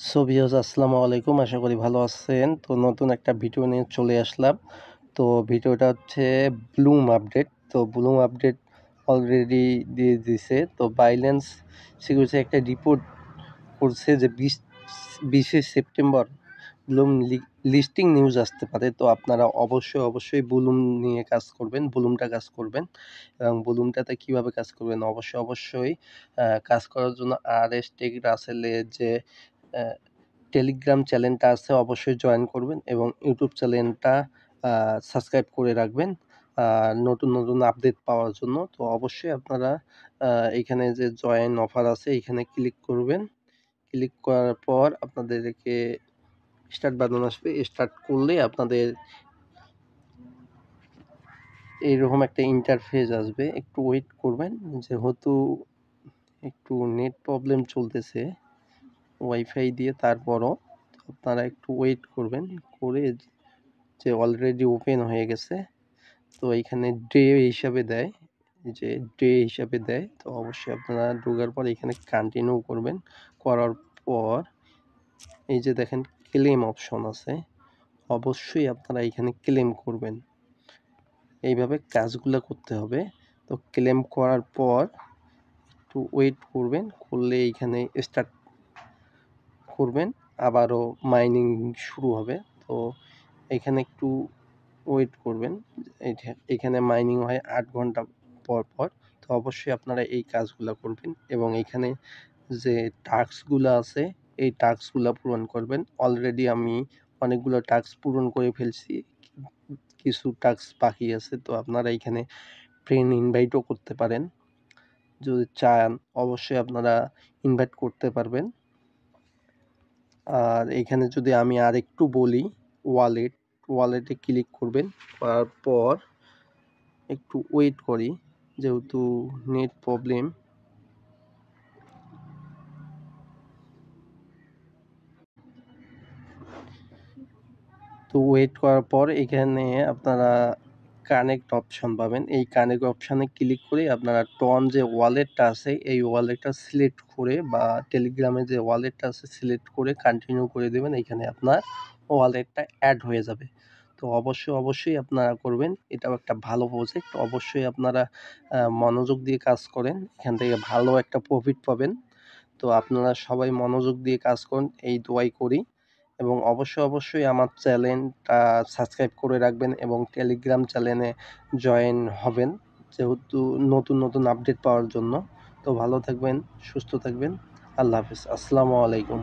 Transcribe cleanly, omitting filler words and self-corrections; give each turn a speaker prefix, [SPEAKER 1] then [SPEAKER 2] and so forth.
[SPEAKER 1] Viewers আসসালামু আলাইকুম। আশা করি ভালো আছেন। তো নতুন একটা ভিডিও নিয়ে চলে আসলাম। তো ভিডিওটা হচ্ছে ব্লুম আপডেট। তো ব্লুম আপডেট অলরেডি দিয়ে দিছে। তো বাইন্যান্স সিকিউরিটি একটা রিপোর্ট করছে যে 20শে সেপ্টেম্বর ব্লুম লিস্টিং নিউজ আসতে পারে। তো আপনারা অবশ্যই ব্লুম নিয়ে কাজ করবেন, ব্লুমটা কাজ করবেন এবং ব্লুমটাতে কীভাবে কাজ করবেন অবশ্যই কাজ করার জন্য RS টেক রাসেলের যে টেলিগ্রাম চ্যানেলটা আছে অবশ্যই জয়েন করবেন এবং ইউটিউব চ্যানেলটা সাবস্ক্রাইব করে রাখবেন নতুন আপডেট পাওয়ার জন্য। তো অবশ্যই আপনারা এখানে যে জয়েন অফার আছে এখানে ক্লিক করবেন। ক্লিক করার পর আপনাদেরকে স্টার্ট বাটন আসবে। স্টার্ট করলে আপনাদের এইরকম একটা ইন্টারফেস আসবে। একটু ওয়েট করবেন, যেহেতু একটু নেট প্রবলেম চলতেছে ওয়াইফাই দিয়ে, তারপরও আপনারা একটু ওয়েট করবেন। করে যে অলরেডি ওপেন হয়ে গেছে, তো এইখানে ডে হিসাবে দেয়, তো অবশ্যই আপনারা ঢোকার পর এখানে কন্টিনিউ করবেন। করার পর এই যে দেখেন ক্লেম অপশন আছে, অবশ্যই আপনারা এখানে ক্লেম করবেন। এইভাবে কাজগুলো করতে হবে। তো ক্লেম করার পর একটু ওয়েট করবেন, করলে এইখানে স্টার্ট করবেন, আবারও মাইনিং শুরু হবে। তো এখানে একটু ওয়েট করবেন। এখানে মাইনিং হয় 8 ঘন্টা পর পর। তো অবশ্যই আপনারা এই কাজগুলো করবেন এবং এখানে যে টাস্কগুলো আছে এই টাস্কগুলো পূরণ করবেন। অলরেডি আমি অনেকগুলো টাস্ক পূরণ করে ফেলছি, কিছু টাস্ক বাকি আছে। তো আপনারা এখানে ফ্রেন্ড ইনভাইটও করতে পারেন, যদি চান অবশ্যই আপনারা ইনভাইট করতে পারবেন। আর এখানে যদি আমি আরেকটু বলি, ওয়ালেটে ক্লিক করবেন। করার পর একটু ওয়েট করি, যেহেতু নেট প্রবলেম। তো ওয়েট করার পর এখানে আপনারা কানেক্ট অপশন পাবেন। এই কানেক্ট অপশানে ক্লিক করে আপনারা টন যে ওয়ালেটটা আছে এই ওয়ালেটটা সিলেক্ট করে, বা টেলিগ্রামে যে ওয়ালেটটা আছে সিলেক্ট করে কন্টিনিউ করে দেবেন। এখানে আপনার ওয়ালেটটা অ্যাড হয়ে যাবে। তো অবশ্যই আপনারা করবেন। এটাও একটা ভালো প্রজেক্ট। অবশ্যই আপনারা মনোযোগ দিয়ে কাজ করেন, এখান থেকে ভালো একটা প্রফিট পাবেন। তো আপনারা সবাই মনোযোগ দিয়ে কাজ করুন, এই দোয়াই করি। এবং অবশ্যই আমার চ্যানেলটা সাবস্ক্রাইব করে রাখবেন এবং টেলিগ্রাম চ্যানেলে জয়েন হবেন, যেহেতু নতুন আপডেট পাওয়ার জন্য। তো ভালো থাকবেন, সুস্থ থাকবেন। আল্লাহ হাফেজ। আসসালামু আলাইকুম।